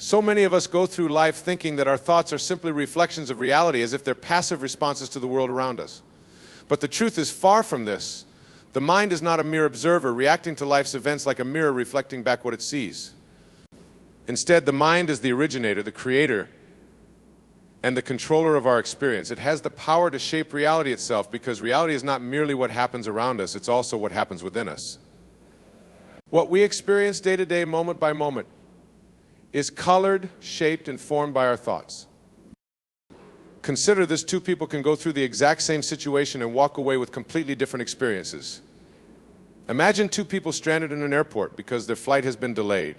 So many of us go through life thinking that our thoughts are simply reflections of reality, as if they're passive responses to the world around us. But the truth is far from this. The mind is not a mere observer reacting to life's events like a mirror reflecting back what it sees. Instead, the mind is the originator, the creator, and the controller of our experience. It has the power to shape reality itself, because reality is not merely what happens around us, it's also what happens within us. What we experience day to day, moment by moment, is colored, shaped, and formed by our thoughts. Consider this: two people can go through the exact same situation and walk away with completely different experiences. Imagine two people stranded in an airport because their flight has been delayed.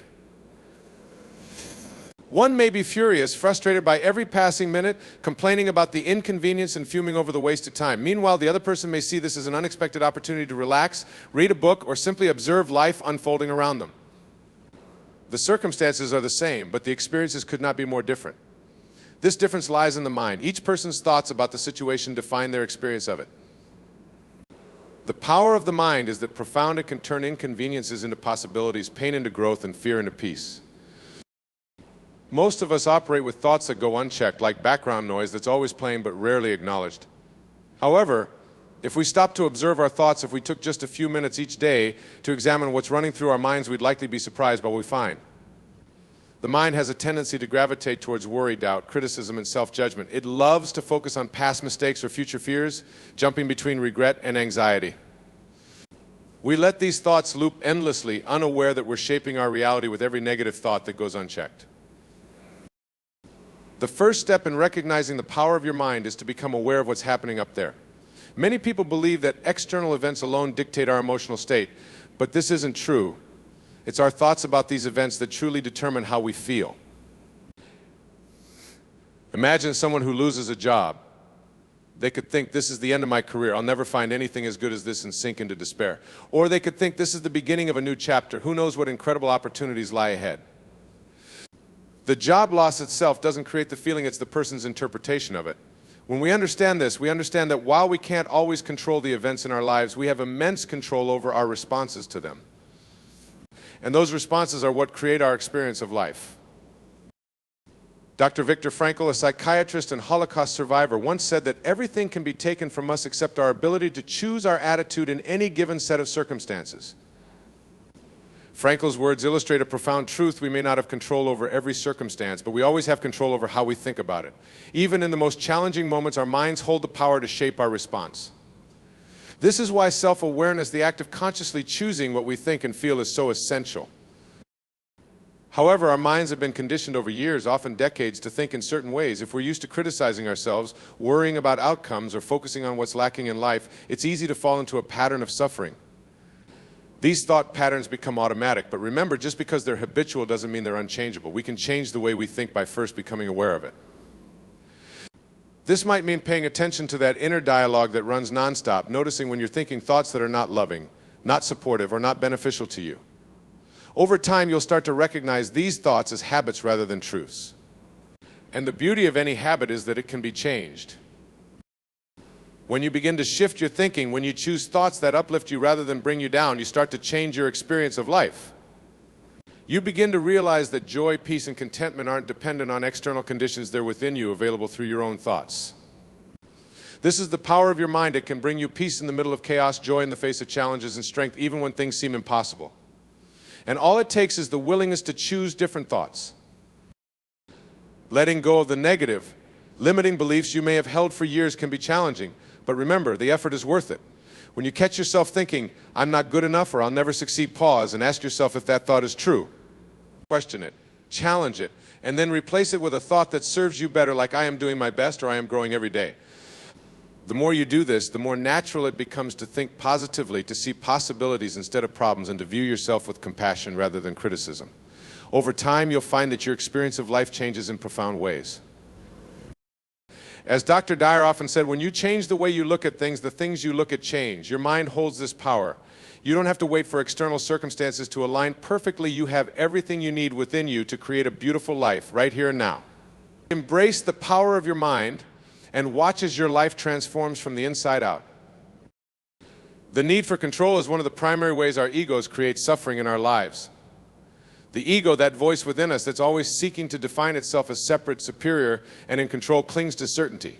One may be furious, frustrated by every passing minute, complaining about the inconvenience and fuming over the wasted time. Meanwhile, the other person may see this as an unexpected opportunity to relax, read a book, or simply observe life unfolding around them. The circumstances are the same, but the experiences could not be more different. This difference lies in the mind. Each person's thoughts about the situation define their experience of it. The power of the mind is that profound. It can turn inconveniences into possibilities, pain into growth, and fear into peace. Most of us operate with thoughts that go unchecked, like background noise that's always playing but rarely acknowledged. However, if we stop to observe our thoughts, if we took just a few minutes each day to examine what's running through our minds, we'd likely be surprised by what we find. The mind has a tendency to gravitate towards worry, doubt, criticism, and self-judgment. It loves to focus on past mistakes or future fears, jumping between regret and anxiety. We let these thoughts loop endlessly, unaware that we're shaping our reality with every negative thought that goes unchecked. The first step in recognizing the power of your mind is to become aware of what's happening up there. Many people believe that external events alone dictate our emotional state, but this isn't true. It's our thoughts about these events that truly determine how we feel. Imagine someone who loses a job. They could think, this is the end of my career. I'll never find anything as good as this, and sink into despair. Or they could think, this is the beginning of a new chapter. Who knows what incredible opportunities lie ahead? The job loss itself doesn't create the feeling, it's the person's interpretation of it. When we understand this, we understand that while we can't always control the events in our lives, we have immense control over our responses to them. And those responses are what create our experience of life. Dr. Viktor Frankl, a psychiatrist and Holocaust survivor, once said that everything can be taken from us except our ability to choose our attitude in any given set of circumstances. Frankl's words illustrate a profound truth. We may not have control over every circumstance, but we always have control over how we think about it. Even in the most challenging moments, our minds hold the power to shape our response. This is why self-awareness, the act of consciously choosing what we think and feel, is so essential. However, our minds have been conditioned over years, often decades, to think in certain ways. If we're used to criticizing ourselves, worrying about outcomes, or focusing on what's lacking in life, it's easy to fall into a pattern of suffering. These thought patterns become automatic, but remember, just because they're habitual doesn't mean they're unchangeable. We can change the way we think by first becoming aware of it. This might mean paying attention to that inner dialogue that runs nonstop, noticing when you're thinking thoughts that are not loving, not supportive, or not beneficial to you. Over time, you'll start to recognize these thoughts as habits rather than truths. And the beauty of any habit is that it can be changed. When you begin to shift your thinking, when you choose thoughts that uplift you rather than bring you down, you start to change your experience of life. You begin to realize that joy, peace, and contentment aren't dependent on external conditions. They're within you, available through your own thoughts. This is the power of your mind. It can bring you peace in the middle of chaos, joy in the face of challenges, and strength even when things seem impossible. And all it takes is the willingness to choose different thoughts. Letting go of the negative, limiting beliefs you may have held for years can be challenging. But remember, the effort is worth it. When you catch yourself thinking, I'm not good enough or I'll never succeed, pause and ask yourself if that thought is true. Question it, challenge it, and then replace it with a thought that serves you better, like I am doing my best or I am growing every day. The more you do this, the more natural it becomes to think positively, to see possibilities instead of problems, and to view yourself with compassion rather than criticism. Over time, you'll find that your experience of life changes in profound ways. As Dr. Dyer often said, when you change the way you look at things, the things you look at change. Your mind holds this power. You don't have to wait for external circumstances to align perfectly. You have everything you need within you to create a beautiful life, right here and now. Embrace the power of your mind and watch as your life transforms from the inside out. The need for control is one of the primary ways our egos create suffering in our lives. The ego, that voice within us that's always seeking to define itself as separate, superior, and in control, clings to certainty.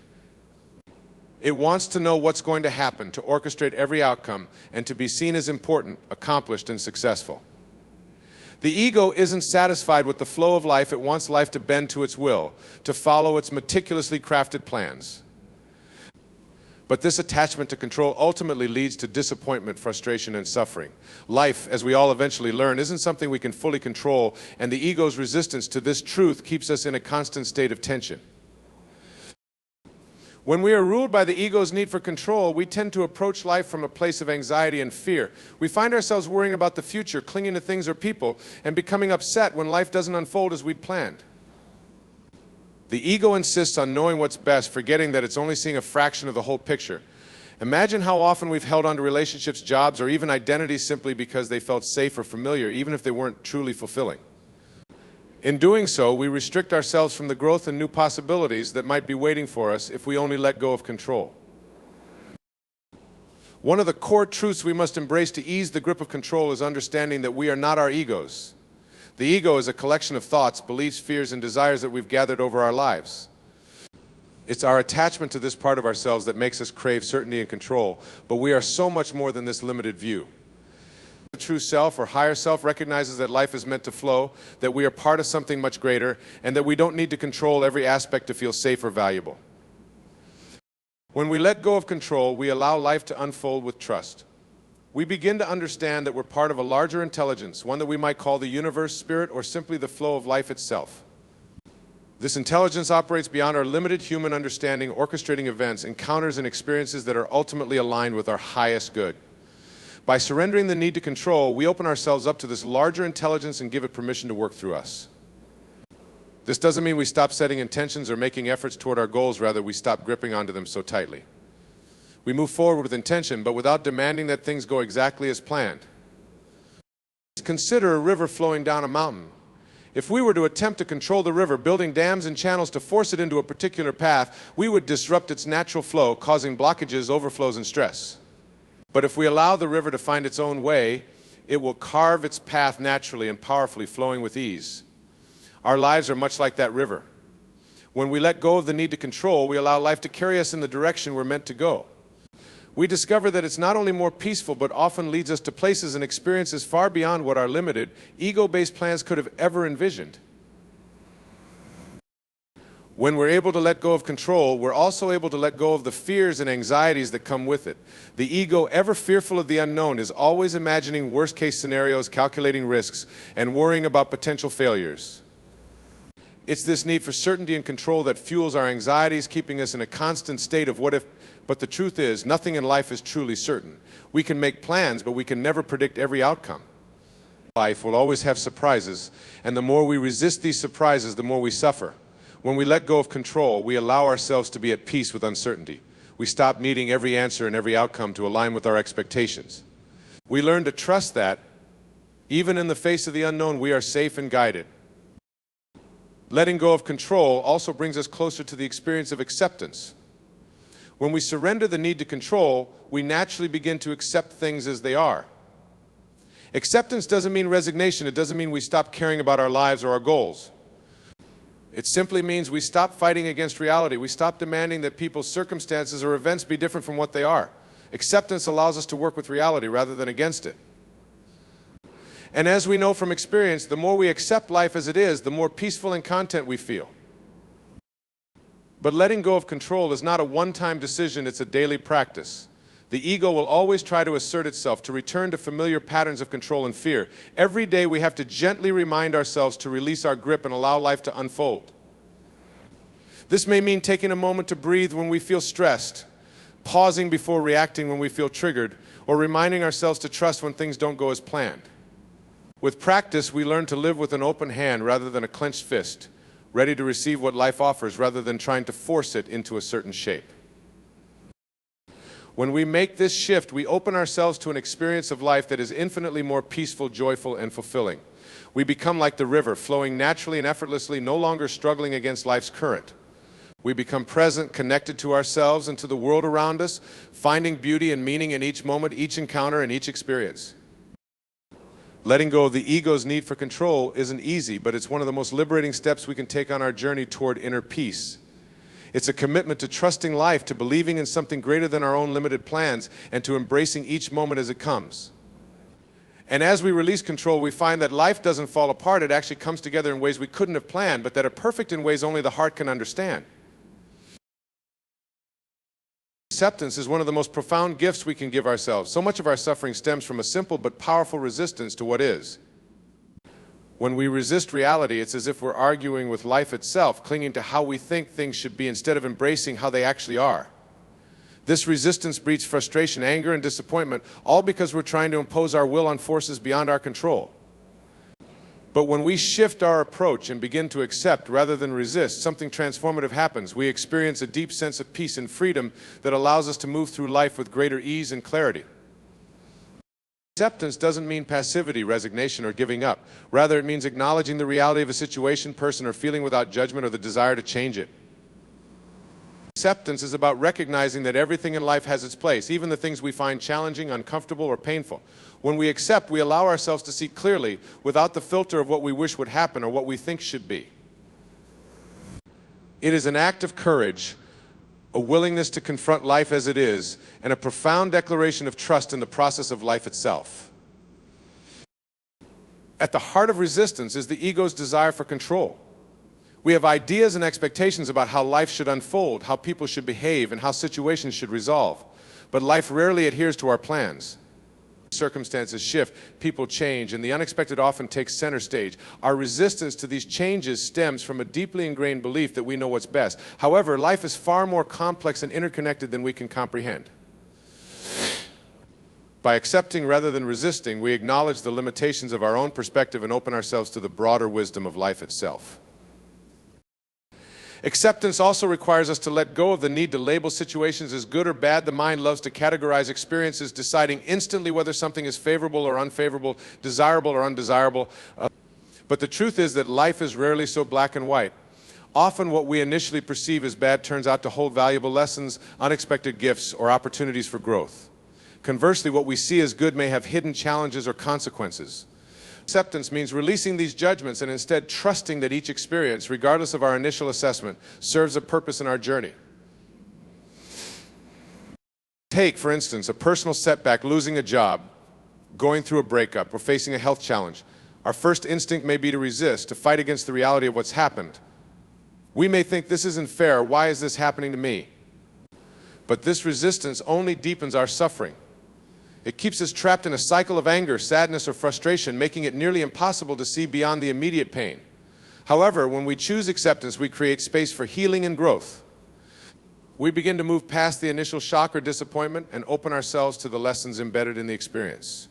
It wants to know what's going to happen, to orchestrate every outcome, and to be seen as important, accomplished, and successful. The ego isn't satisfied with the flow of life. It wants life to bend to its will, to follow its meticulously crafted plans. But this attachment to control ultimately leads to disappointment, frustration, and suffering. Life, as we all eventually learn, isn't something we can fully control, and the ego's resistance to this truth keeps us in a constant state of tension. When we are ruled by the ego's need for control, we tend to approach life from a place of anxiety and fear. We find ourselves worrying about the future, clinging to things or people, and becoming upset when life doesn't unfold as we'd planned. The ego insists on knowing what's best, forgetting that it's only seeing a fraction of the whole picture. Imagine how often we've held on to relationships, jobs, or even identities simply because they felt safe or familiar, even if they weren't truly fulfilling. In doing so, we restrict ourselves from the growth and new possibilities that might be waiting for us if we only let go of control. One of the core truths we must embrace to ease the grip of control is understanding that we are not our egos. The ego is a collection of thoughts, beliefs, fears, and desires that we've gathered over our lives. It's our attachment to this part of ourselves that makes us crave certainty and control, but we are so much more than this limited view. The true self or higher self recognizes that life is meant to flow, that we are part of something much greater, and that we don't need to control every aspect to feel safe or valuable. When we let go of control, we allow life to unfold with trust. We begin to understand that we're part of a larger intelligence, one that we might call the universe, spirit, or simply the flow of life itself. This intelligence operates beyond our limited human understanding, orchestrating events, encounters, and experiences that are ultimately aligned with our highest good. By surrendering the need to control, we open ourselves up to this larger intelligence and give it permission to work through us. This doesn't mean we stop setting intentions or making efforts toward our goals, rather we stop gripping onto them so tightly. We move forward with intention, but without demanding that things go exactly as planned. Consider a river flowing down a mountain. If we were to attempt to control the river, building dams and channels to force it into a particular path, we would disrupt its natural flow, causing blockages, overflows, and stress. But if we allow the river to find its own way, it will carve its path naturally and powerfully, flowing with ease. Our lives are much like that river. When we let go of the need to control, we allow life to carry us in the direction we're meant to go. We discover that it's not only more peaceful, but often leads us to places and experiences far beyond what our limited, ego-based plans could have ever envisioned. When we're able to let go of control, we're also able to let go of the fears and anxieties that come with it. The ego, ever fearful of the unknown, is always imagining worst-case scenarios, calculating risks, and worrying about potential failures. It's this need for certainty and control that fuels our anxieties, keeping us in a constant state of what if. But the truth is, nothing in life is truly certain. We can make plans, but we can never predict every outcome. Life will always have surprises, and the more we resist these surprises, the more we suffer. When we let go of control, we allow ourselves to be at peace with uncertainty. We stop needing every answer and every outcome to align with our expectations. We learn to trust that, even in the face of the unknown, we are safe and guided. Letting go of control also brings us closer to the experience of acceptance. When we surrender the need to control, we naturally begin to accept things as they are. Acceptance doesn't mean resignation. It doesn't mean we stop caring about our lives or our goals. It simply means we stop fighting against reality. We stop demanding that people's circumstances or events be different from what they are. Acceptance allows us to work with reality rather than against it. And as we know from experience, the more we accept life as it is, the more peaceful and content we feel. But letting go of control is not a one-time decision, it's a daily practice. The ego will always try to assert itself, to return to familiar patterns of control and fear. Every day we have to gently remind ourselves to release our grip and allow life to unfold. This may mean taking a moment to breathe when we feel stressed, pausing before reacting when we feel triggered, or reminding ourselves to trust when things don't go as planned. With practice, we learn to live with an open hand rather than a clenched fist, ready to receive what life offers rather than trying to force it into a certain shape. When we make this shift, we open ourselves to an experience of life that is infinitely more peaceful, joyful, and fulfilling. We become like the river, flowing naturally and effortlessly, no longer struggling against life's current. We become present, connected to ourselves and to the world around us, finding beauty and meaning in each moment, each encounter, and each experience. Letting go of the ego's need for control isn't easy, but it's one of the most liberating steps we can take on our journey toward inner peace. It's a commitment to trusting life, to believing in something greater than our own limited plans, and to embracing each moment as it comes. And as we release control, we find that life doesn't fall apart, it actually comes together in ways we couldn't have planned, but that are perfect in ways only the heart can understand. Acceptance is one of the most profound gifts we can give ourselves. So much of our suffering stems from a simple but powerful resistance to what is. When we resist reality, it's as if we're arguing with life itself, clinging to how we think things should be instead of embracing how they actually are. This resistance breeds frustration, anger, and disappointment, all because we're trying to impose our will on forces beyond our control. But when we shift our approach and begin to accept rather than resist, something transformative happens. We experience a deep sense of peace and freedom that allows us to move through life with greater ease and clarity. Acceptance doesn't mean passivity, resignation, or giving up. Rather, it means acknowledging the reality of a situation, person, or feeling without judgment or the desire to change it. Acceptance is about recognizing that everything in life has its place, even the things we find challenging, uncomfortable, or painful. When we accept, we allow ourselves to see clearly without the filter of what we wish would happen or what we think should be. It is an act of courage, a willingness to confront life as it is, and a profound declaration of trust in the process of life itself. At the heart of resistance is the ego's desire for control. We have ideas and expectations about how life should unfold, how people should behave, and how situations should resolve. But life rarely adheres to our plans. Circumstances shift, people change, and the unexpected often takes center stage. Our resistance to these changes stems from a deeply ingrained belief that we know what's best. However, life is far more complex and interconnected than we can comprehend. By accepting rather than resisting, we acknowledge the limitations of our own perspective and open ourselves to the broader wisdom of life itself. Acceptance also requires us to let go of the need to label situations as good or bad. The mind loves to categorize experiences, deciding instantly whether something is favorable or unfavorable, desirable or undesirable. But the truth is that life is rarely so black and white. Often what we initially perceive as bad turns out to hold valuable lessons, unexpected gifts, or opportunities for growth. Conversely, what we see as good may have hidden challenges or consequences. Acceptance means releasing these judgments and instead trusting that each experience, regardless of our initial assessment, serves a purpose in our journey. Take, for instance, a personal setback, losing a job, going through a breakup, or facing a health challenge. Our first instinct may be to resist, to fight against the reality of what's happened. We may think, this isn't fair, why is this happening to me? But this resistance only deepens our suffering. It keeps us trapped in a cycle of anger, sadness, or frustration, making it nearly impossible to see beyond the immediate pain. However, when we choose acceptance, we create space for healing and growth. We begin to move past the initial shock or disappointment and open ourselves to the lessons embedded in the experience.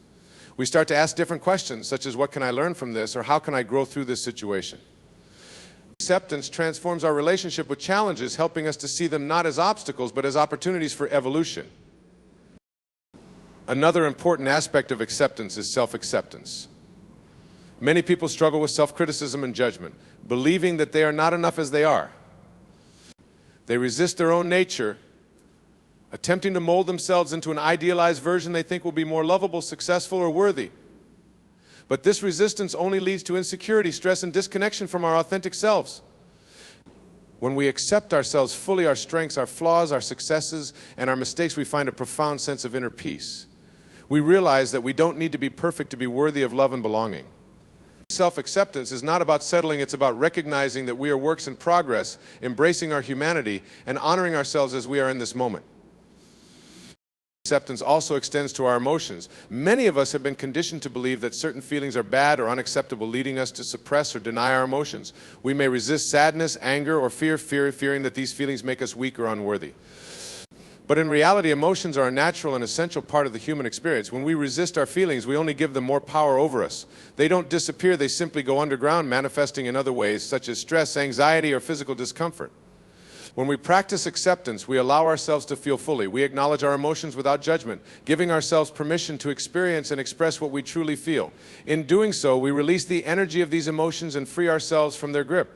We start to ask different questions, such as, what can I learn from this, or how can I grow through this situation? Acceptance transforms our relationship with challenges, helping us to see them not as obstacles, but as opportunities for evolution. Another important aspect of acceptance is self-acceptance. Many people struggle with self-criticism and judgment, believing that they are not enough as they are. They resist their own nature, attempting to mold themselves into an idealized version they think will be more lovable, successful, or worthy. But this resistance only leads to insecurity, stress, and disconnection from our authentic selves. When we accept ourselves fully, our strengths, our flaws, our successes, and our mistakes, we find a profound sense of inner peace. We realize that we don't need to be perfect to be worthy of love and belonging. Self-acceptance is not about settling, it's about recognizing that we are works in progress, embracing our humanity, and honoring ourselves as we are in this moment. Acceptance also extends to our emotions. Many of us have been conditioned to believe that certain feelings are bad or unacceptable, leading us to suppress or deny our emotions. We may resist sadness, anger, or fearing that these feelings make us weak or unworthy. But in reality, emotions are a natural and essential part of the human experience. When we resist our feelings, we only give them more power over us. They don't disappear, they simply go underground, manifesting in other ways, such as stress, anxiety, or physical discomfort. When we practice acceptance, we allow ourselves to feel fully. We acknowledge our emotions without judgment, giving ourselves permission to experience and express what we truly feel. In doing so, we release the energy of these emotions and free ourselves from their grip.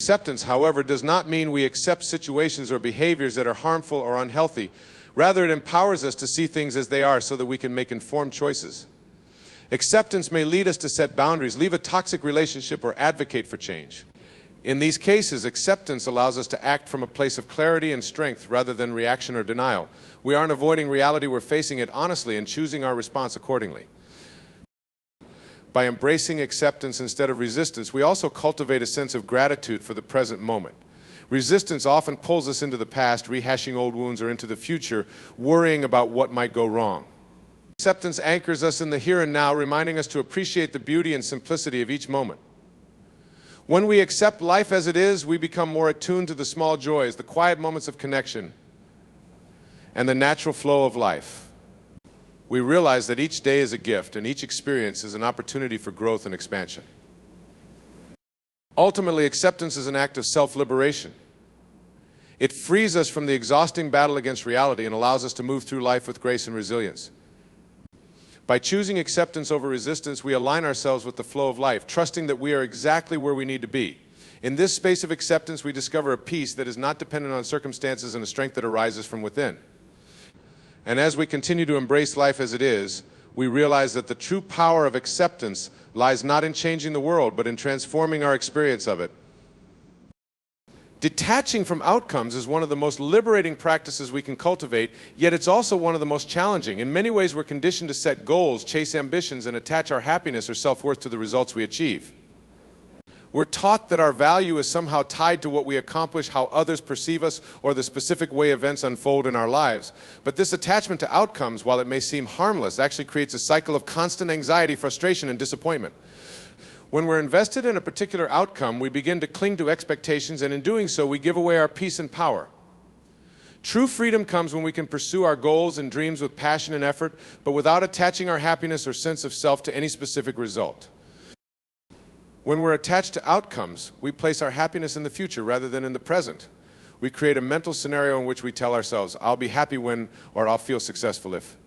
Acceptance, however, does not mean we accept situations or behaviors that are harmful or unhealthy. Rather, it empowers us to see things as they are so that we can make informed choices. Acceptance may lead us to set boundaries, leave a toxic relationship, or advocate for change. In these cases, acceptance allows us to act from a place of clarity and strength rather than reaction or denial. We aren't avoiding reality, we're facing it honestly and choosing our response accordingly. By embracing acceptance instead of resistance, we also cultivate a sense of gratitude for the present moment. Resistance often pulls us into the past, rehashing old wounds, or into the future, worrying about what might go wrong. Acceptance anchors us in the here and now, reminding us to appreciate the beauty and simplicity of each moment. When we accept life as it is, we become more attuned to the small joys, the quiet moments of connection, and the natural flow of life. We realize that each day is a gift, and each experience is an opportunity for growth and expansion. Ultimately, acceptance is an act of self-liberation. It frees us from the exhausting battle against reality and allows us to move through life with grace and resilience. By choosing acceptance over resistance, we align ourselves with the flow of life, trusting that we are exactly where we need to be. In this space of acceptance, we discover a peace that is not dependent on circumstances and a strength that arises from within. And as we continue to embrace life as it is, we realize that the true power of acceptance lies not in changing the world, but in transforming our experience of it. Detaching from outcomes is one of the most liberating practices we can cultivate, yet it's also one of the most challenging. In many ways, we're conditioned to set goals, chase ambitions, and attach our happiness or self-worth to the results we achieve. We're taught that our value is somehow tied to what we accomplish, how others perceive us, or the specific way events unfold in our lives. But this attachment to outcomes, while it may seem harmless, actually creates a cycle of constant anxiety, frustration, and disappointment. When we're invested in a particular outcome, we begin to cling to expectations, and in doing so, we give away our peace and power. True freedom comes when we can pursue our goals and dreams with passion and effort, but without attaching our happiness or sense of self to any specific result. When we're attached to outcomes, we place our happiness in the future rather than in the present. We create a mental scenario in which we tell ourselves, I'll be happy when, or I'll feel successful if.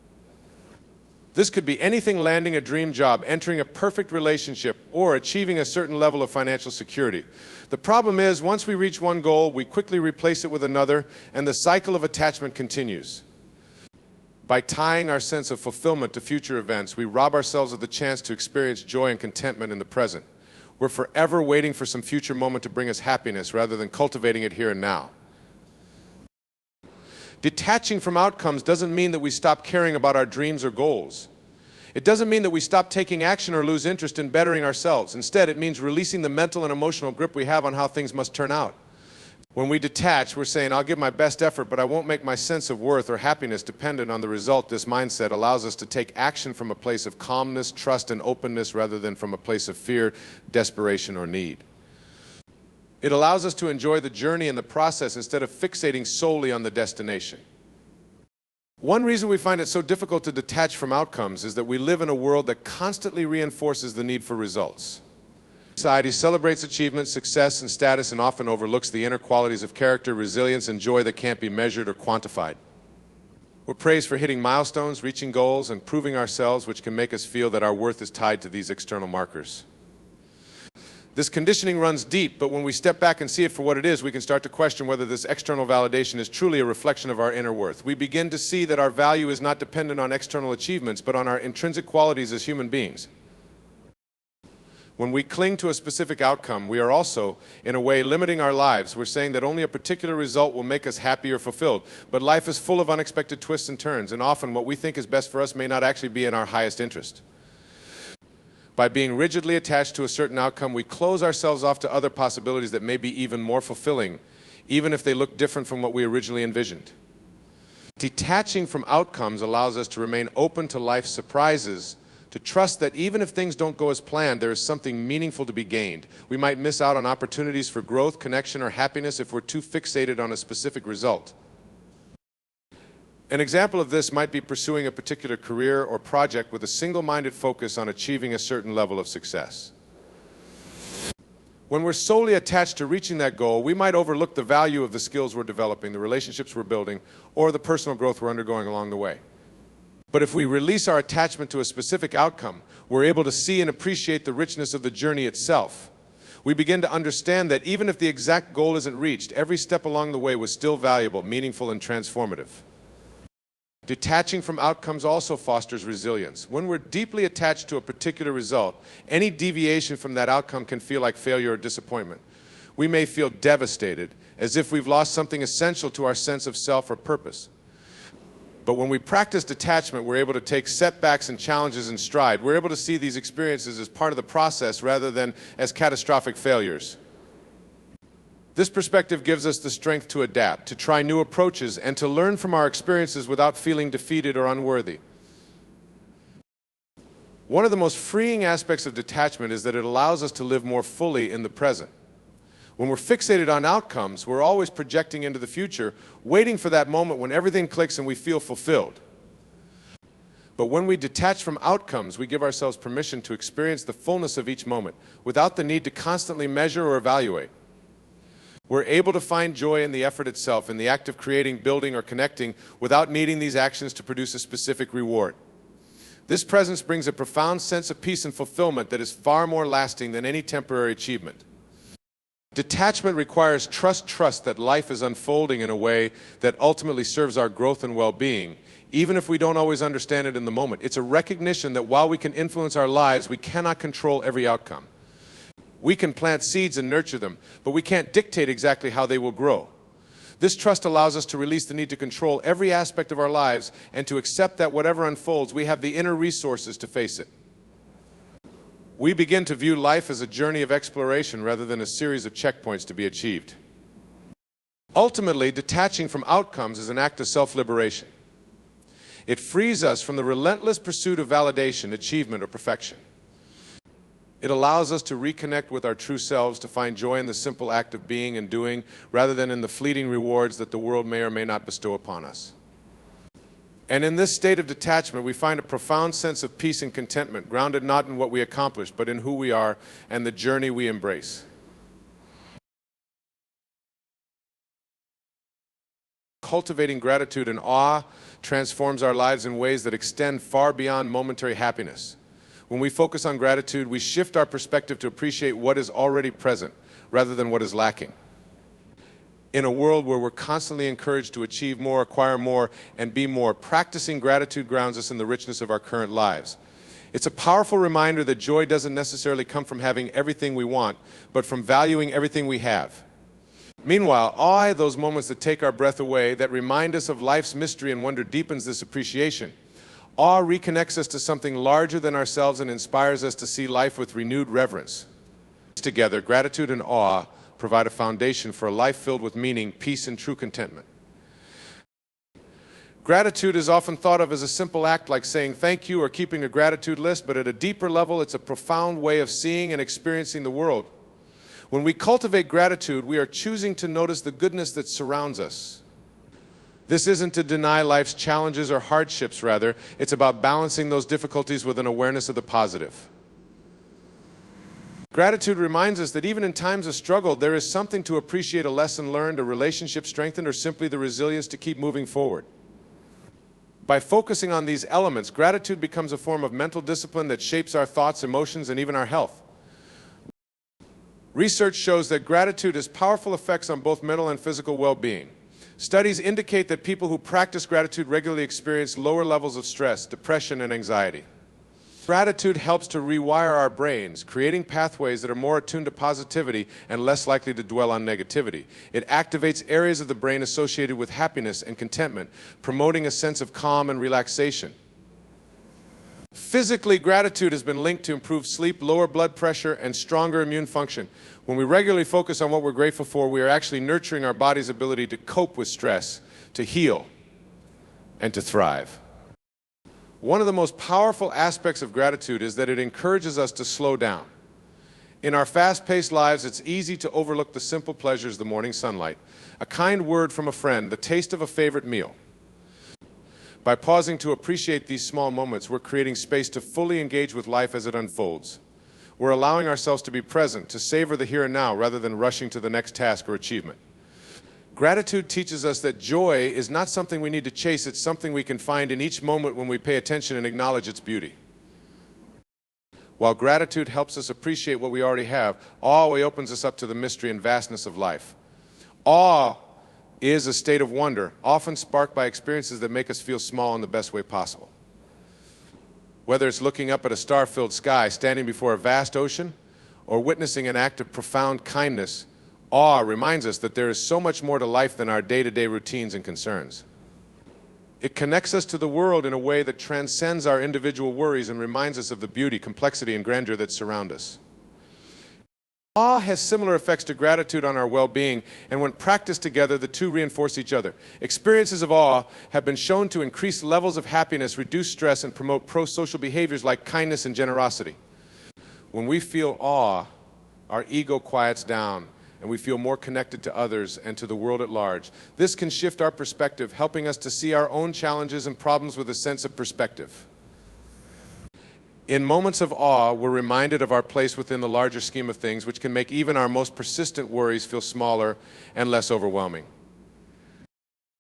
This could be anything: landing a dream job, entering a perfect relationship, or achieving a certain level of financial security. The problem is, once we reach one goal, we quickly replace it with another, and the cycle of attachment continues. By tying our sense of fulfillment to future events, we rob ourselves of the chance to experience joy and contentment in the present. We're forever waiting for some future moment to bring us happiness rather than cultivating it here and now. Detaching from outcomes doesn't mean that we stop caring about our dreams or goals. It doesn't mean that we stop taking action or lose interest in bettering ourselves. Instead, it means releasing the mental and emotional grip we have on how things must turn out. When we detach, we're saying, I'll give my best effort, but I won't make my sense of worth or happiness dependent on the result. This mindset allows us to take action from a place of calmness, trust, and openness rather than from a place of fear, desperation, or need. It allows us to enjoy the journey and the process instead of fixating solely on the destination. One reason we find it so difficult to detach from outcomes is that we live in a world that constantly reinforces the need for results. Society celebrates achievement, success, and status, and often overlooks the inner qualities of character, resilience, and joy that can't be measured or quantified. We're praised for hitting milestones, reaching goals, and proving ourselves, which can make us feel that our worth is tied to these external markers. This conditioning runs deep, but when we step back and see it for what it is, we can start to question whether this external validation is truly a reflection of our inner worth. We begin to see that our value is not dependent on external achievements, but on our intrinsic qualities as human beings. When we cling to a specific outcome, we are also, in a way, limiting our lives. We're saying that only a particular result will make us happy or fulfilled. But life is full of unexpected twists and turns, and often what we think is best for us may not actually be in our highest interest. By being rigidly attached to a certain outcome, we close ourselves off to other possibilities that may be even more fulfilling, even if they look different from what we originally envisioned. Detaching from outcomes allows us to remain open to life's surprises, to trust that even if things don't go as planned, there is something meaningful to be gained. We might miss out on opportunities for growth, connection, or happiness if we're too fixated on a specific result. An example of this might be pursuing a particular career or project with a single-minded focus on achieving a certain level of success. When we're solely attached to reaching that goal, we might overlook the value of the skills we're developing, the relationships we're building, or the personal growth we're undergoing along the way. But if we release our attachment to a specific outcome, we're able to see and appreciate the richness of the journey itself. We begin to understand that even if the exact goal isn't reached, every step along the way was still valuable, meaningful, and transformative. Detaching from outcomes also fosters resilience. When we're deeply attached to a particular result, any deviation from that outcome can feel like failure or disappointment. We may feel devastated, as if we've lost something essential to our sense of self or purpose. But when we practice detachment, we're able to take setbacks and challenges in stride. We're able to see these experiences as part of the process rather than as catastrophic failures. This perspective gives us the strength to adapt, to try new approaches, and to learn from our experiences without feeling defeated or unworthy. One of the most freeing aspects of detachment is that it allows us to live more fully in the present. When we're fixated on outcomes, we're always projecting into the future, waiting for that moment when everything clicks and we feel fulfilled. But when we detach from outcomes, we give ourselves permission to experience the fullness of each moment without the need to constantly measure or evaluate. We're able to find joy in the effort itself, in the act of creating, building, or connecting, without needing these actions to produce a specific reward. This presence brings a profound sense of peace and fulfillment that is far more lasting than any temporary achievement. Detachment requires trust that life is unfolding in a way that ultimately serves our growth and well-being, even if we don't always understand it in the moment. It's a recognition that while we can influence our lives, we cannot control every outcome. We can plant seeds and nurture them, but we can't dictate exactly how they will grow. This trust allows us to release the need to control every aspect of our lives and to accept that whatever unfolds, we have the inner resources to face it. We begin to view life as a journey of exploration rather than a series of checkpoints to be achieved. Ultimately, detaching from outcomes is an act of self-liberation. It frees us from the relentless pursuit of validation, achievement, or perfection. It allows us to reconnect with our true selves, to find joy in the simple act of being and doing, rather than in the fleeting rewards that the world may or may not bestow upon us. And in this state of detachment, we find a profound sense of peace and contentment, grounded not in what we accomplish, but in who we are and the journey we embrace. Cultivating gratitude and awe transforms our lives in ways that extend far beyond momentary happiness. When we focus on gratitude, we shift our perspective to appreciate what is already present, rather than what is lacking. In a world where we're constantly encouraged to achieve more, acquire more, and be more, practicing gratitude grounds us in the richness of our current lives. It's a powerful reminder that joy doesn't necessarily come from having everything we want, but from valuing everything we have. Meanwhile, awe, those moments that take our breath away, that remind us of life's mystery and wonder, deepens this appreciation. Awe reconnects us to something larger than ourselves and inspires us to see life with renewed reverence. Together, gratitude and awe provide a foundation for a life filled with meaning, peace, and true contentment. Gratitude is often thought of as a simple act like saying thank you or keeping a gratitude list, but at a deeper level, it's a profound way of seeing and experiencing the world. When we cultivate gratitude, we are choosing to notice the goodness that surrounds us. This isn't to deny life's challenges or hardships, rather, it's about balancing those difficulties with an awareness of the positive. Gratitude reminds us that even in times of struggle, there is something to appreciate, a lesson learned, a relationship strengthened, or simply the resilience to keep moving forward. By focusing on these elements, gratitude becomes a form of mental discipline that shapes our thoughts, emotions, and even our health. Research shows that gratitude has powerful effects on both mental and physical well-being. Studies indicate that people who practice gratitude regularly experience lower levels of stress, depression, and anxiety. Gratitude helps to rewire our brains, creating pathways that are more attuned to positivity and less likely to dwell on negativity. It activates areas of the brain associated with happiness and contentment, promoting a sense of calm and relaxation. Physically, gratitude has been linked to improved sleep, lower blood pressure, and stronger immune function. When we regularly focus on what we're grateful for, we are actually nurturing our body's ability to cope with stress, to heal, and to thrive. One of the most powerful aspects of gratitude is that it encourages us to slow down. In our fast-paced lives, it's easy to overlook the simple pleasures, the morning sunlight, a kind word from a friend, the taste of a favorite meal. By pausing to appreciate these small moments, we're creating space to fully engage with life as it unfolds. We're allowing ourselves to be present, to savor the here and now rather than rushing to the next task or achievement. Gratitude teaches us that joy is not something we need to chase, it's something we can find in each moment when we pay attention and acknowledge its beauty. While gratitude helps us appreciate what we already have, awe opens us up to the mystery and vastness of life. Awe is a state of wonder, often sparked by experiences that make us feel small in the best way possible. Whether it's looking up at a star-filled sky, standing before a vast ocean, or witnessing an act of profound kindness, awe reminds us that there is so much more to life than our day-to-day routines and concerns. It connects us to the world in a way that transcends our individual worries and reminds us of the beauty, complexity, and grandeur that surround us. Awe has similar effects to gratitude on our well-being, and when practiced together, the two reinforce each other. Experiences of awe have been shown to increase levels of happiness, reduce stress, and promote pro-social behaviors like kindness and generosity. When we feel awe, our ego quiets down, and we feel more connected to others and to the world at large. This can shift our perspective, helping us to see our own challenges and problems with a sense of perspective. In moments of awe, we're reminded of our place within the larger scheme of things, which can make even our most persistent worries feel smaller and less overwhelming.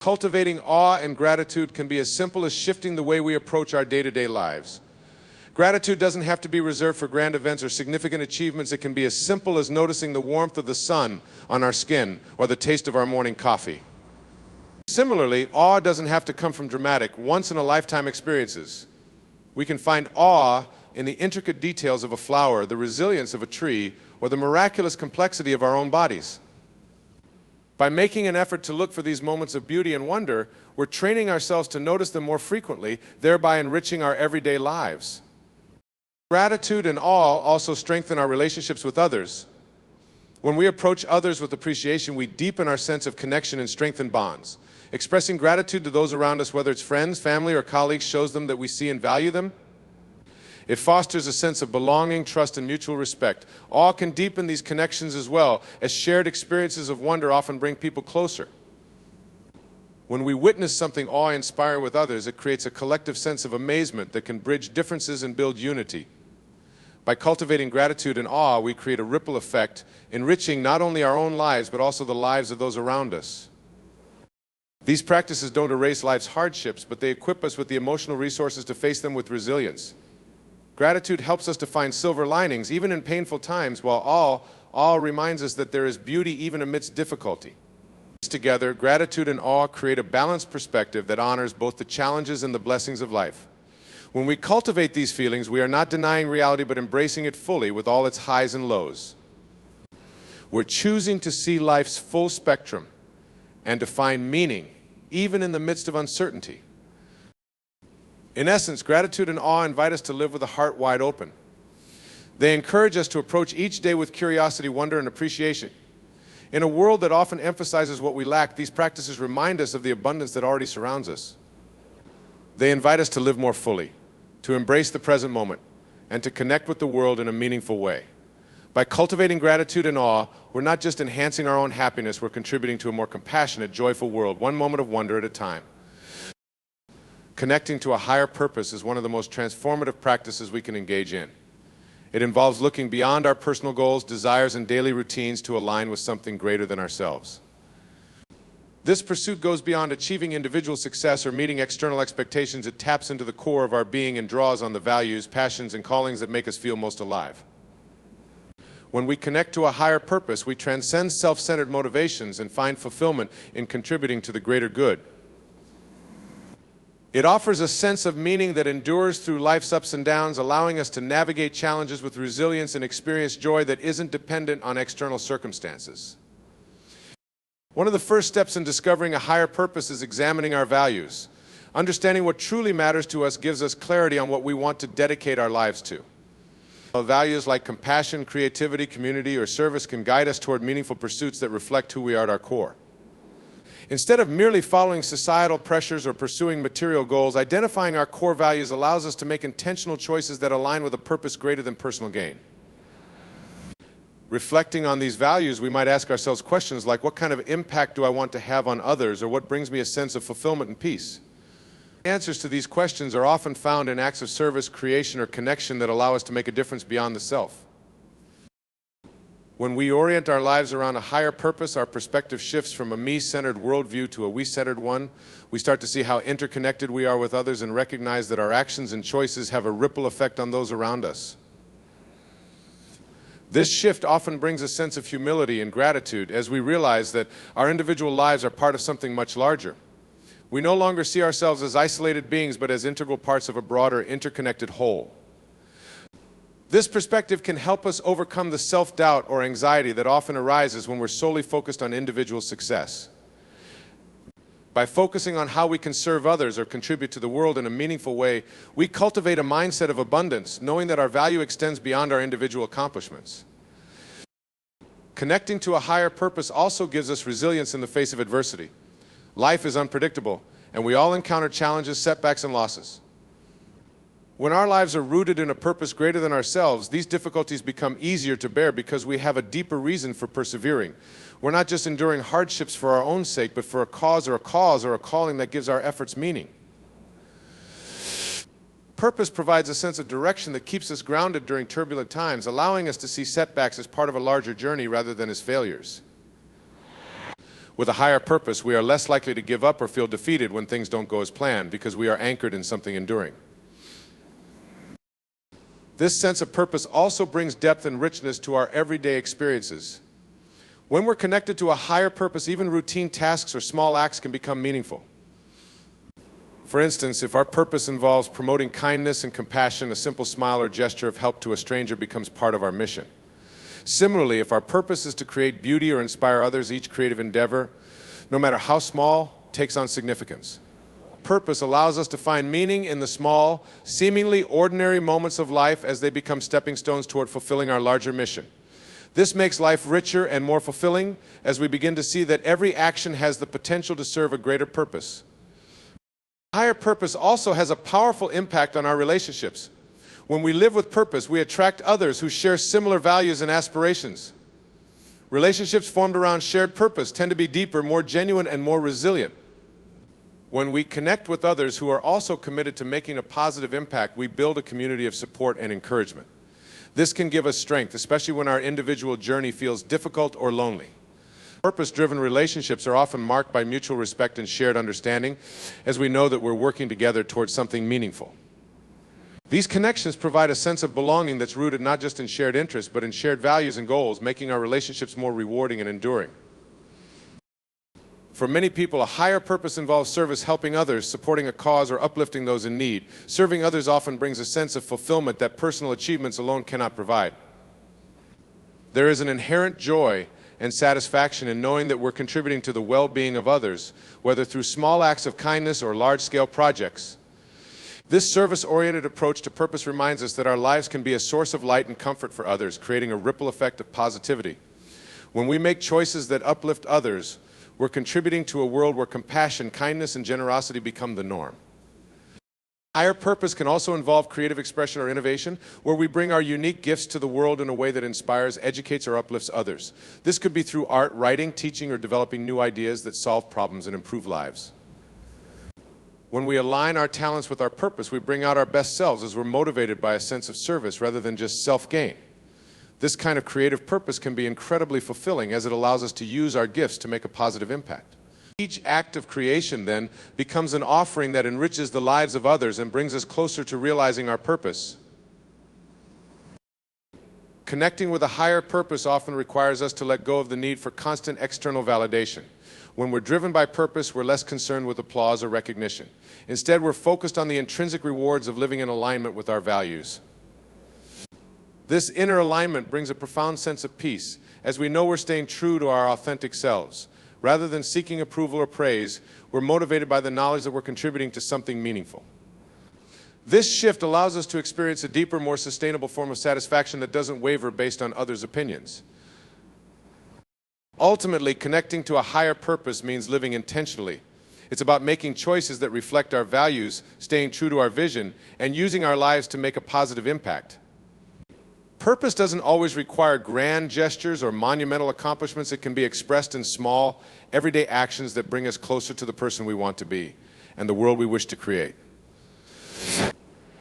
Cultivating awe and gratitude can be as simple as shifting the way we approach our day-to-day lives. Gratitude doesn't have to be reserved for grand events or significant achievements. It can be as simple as noticing the warmth of the sun on our skin or the taste of our morning coffee. Similarly, awe doesn't have to come from dramatic, once-in-a-lifetime experiences. We can find awe in the intricate details of a flower, the resilience of a tree, or the miraculous complexity of our own bodies. By making an effort to look for these moments of beauty and wonder, we're training ourselves to notice them more frequently, thereby enriching our everyday lives. Gratitude and awe also strengthen our relationships with others. When we approach others with appreciation, we deepen our sense of connection and strengthen bonds. Expressing gratitude to those around us, whether it's friends, family, or colleagues, shows them that we see and value them. It fosters a sense of belonging, trust, and mutual respect. Awe can deepen these connections as well, as shared experiences of wonder often bring people closer. When we witness something awe-inspiring with others, it creates a collective sense of amazement that can bridge differences and build unity. By cultivating gratitude and awe, we create a ripple effect, enriching not only our own lives, but also the lives of those around us. These practices don't erase life's hardships, but they equip us with the emotional resources to face them with resilience. Gratitude helps us to find silver linings, even in painful times, while awe reminds us that there is beauty even amidst difficulty. Together, gratitude and awe create a balanced perspective that honors both the challenges and the blessings of life. When we cultivate these feelings, we are not denying reality, but embracing it fully with all its highs and lows. We're choosing to see life's full spectrum and to find meaning, even in the midst of uncertainty. In essence, gratitude and awe invite us to live with a heart wide open. They encourage us to approach each day with curiosity, wonder, and appreciation. In a world that often emphasizes what we lack, these practices remind us of the abundance that already surrounds us. They invite us to live more fully, to embrace the present moment, and to connect with the world in a meaningful way. By cultivating gratitude and awe, we're not just enhancing our own happiness, we're contributing to a more compassionate, joyful world, one moment of wonder at a time. Connecting to a higher purpose is one of the most transformative practices we can engage in. It involves looking beyond our personal goals, desires, and daily routines to align with something greater than ourselves. This pursuit goes beyond achieving individual success or meeting external expectations. It taps into the core of our being and draws on the values, passions, and callings that make us feel most alive. When we connect to a higher purpose, we transcend self-centered motivations and find fulfillment in contributing to the greater good. It offers a sense of meaning that endures through life's ups and downs, allowing us to navigate challenges with resilience and experience joy that isn't dependent on external circumstances. One of the first steps in discovering a higher purpose is examining our values. Understanding what truly matters to us gives us clarity on what we want to dedicate our lives to. Values like compassion, creativity, community, or service can guide us toward meaningful pursuits that reflect who we are at our core. Instead of merely following societal pressures or pursuing material goals, identifying our core values allows us to make intentional choices that align with a purpose greater than personal gain. Reflecting on these values, we might ask ourselves questions like, what kind of impact do I want to have on others, or what brings me a sense of fulfillment and peace? Answers to these questions are often found in acts of service, creation, or connection that allow us to make a difference beyond the self. When we orient our lives around a higher purpose, our perspective shifts from a me-centered worldview to a we-centered one. We start to see how interconnected we are with others and recognize that our actions and choices have a ripple effect on those around us. This shift often brings a sense of humility and gratitude as we realize that our individual lives are part of something much larger. We no longer see ourselves as isolated beings, but as integral parts of a broader, interconnected whole. This perspective can help us overcome the self-doubt or anxiety that often arises when we're solely focused on individual success. By focusing on how we can serve others or contribute to the world in a meaningful way, we cultivate a mindset of abundance, knowing that our value extends beyond our individual accomplishments. Connecting to a higher purpose also gives us resilience in the face of adversity. Life is unpredictable, and we all encounter challenges, setbacks, and losses. When our lives are rooted in a purpose greater than ourselves, these difficulties become easier to bear because we have a deeper reason for persevering. We're not just enduring hardships for our own sake, but for a cause or a calling that gives our efforts meaning. Purpose provides a sense of direction that keeps us grounded during turbulent times, allowing us to see setbacks as part of a larger journey rather than as failures. With a higher purpose, we are less likely to give up or feel defeated when things don't go as planned because we are anchored in something enduring. This sense of purpose also brings depth and richness to our everyday experiences. When we're connected to a higher purpose, even routine tasks or small acts can become meaningful. For instance, if our purpose involves promoting kindness and compassion, a simple smile or gesture of help to a stranger becomes part of our mission. Similarly, if our purpose is to create beauty or inspire others, each creative endeavor, no matter how small, takes on significance. Purpose allows us to find meaning in the small, seemingly ordinary moments of life as they become stepping stones toward fulfilling our larger mission. This makes life richer and more fulfilling as we begin to see that every action has the potential to serve a greater purpose. Higher purpose also has a powerful impact on our relationships. When we live with purpose, we attract others who share similar values and aspirations. Relationships formed around shared purpose tend to be deeper, more genuine, and more resilient. When we connect with others who are also committed to making a positive impact, we build a community of support and encouragement. This can give us strength, especially when our individual journey feels difficult or lonely. Purpose-driven relationships are often marked by mutual respect and shared understanding, as we know that we're working together towards something meaningful. These connections provide a sense of belonging that's rooted not just in shared interests, but in shared values and goals, making our relationships more rewarding and enduring. For many people, a higher purpose involves service, helping others, supporting a cause, or uplifting those in need. Serving others often brings a sense of fulfillment that personal achievements alone cannot provide. There is an inherent joy and satisfaction in knowing that we're contributing to the well-being of others, whether through small acts of kindness or large-scale projects. This service-oriented approach to purpose reminds us that our lives can be a source of light and comfort for others, creating a ripple effect of positivity. When we make choices that uplift others, we're contributing to a world where compassion, kindness, and generosity become the norm. Higher purpose can also involve creative expression or innovation, where we bring our unique gifts to the world in a way that inspires, educates, or uplifts others. This could be through art, writing, teaching, or developing new ideas that solve problems and improve lives. When we align our talents with our purpose, we bring out our best selves as we're motivated by a sense of service rather than just self-gain. This kind of creative purpose can be incredibly fulfilling as it allows us to use our gifts to make a positive impact. Each act of creation, then, becomes an offering that enriches the lives of others and brings us closer to realizing our purpose. Connecting with a higher purpose often requires us to let go of the need for constant external validation. When we're driven by purpose, we're less concerned with applause or recognition. Instead, we're focused on the intrinsic rewards of living in alignment with our values. This inner alignment brings a profound sense of peace, as we know we're staying true to our authentic selves. Rather than seeking approval or praise, we're motivated by the knowledge that we're contributing to something meaningful. This shift allows us to experience a deeper, more sustainable form of satisfaction that doesn't waver based on others' opinions. Ultimately, connecting to a higher purpose means living intentionally. It's about making choices that reflect our values, staying true to our vision, and using our lives to make a positive impact. Purpose doesn't always require grand gestures or monumental accomplishments. It can be expressed in small, everyday actions that bring us closer to the person we want to be and the world we wish to create.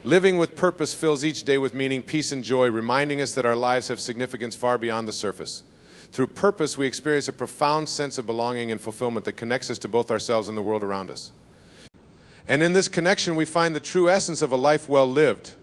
Living with purpose fills each day with meaning, peace, and joy, reminding us that our lives have significance far beyond the surface. Through purpose, we experience a profound sense of belonging and fulfillment that connects us to both ourselves and the world around us. And in this connection, we find the true essence of a life well lived.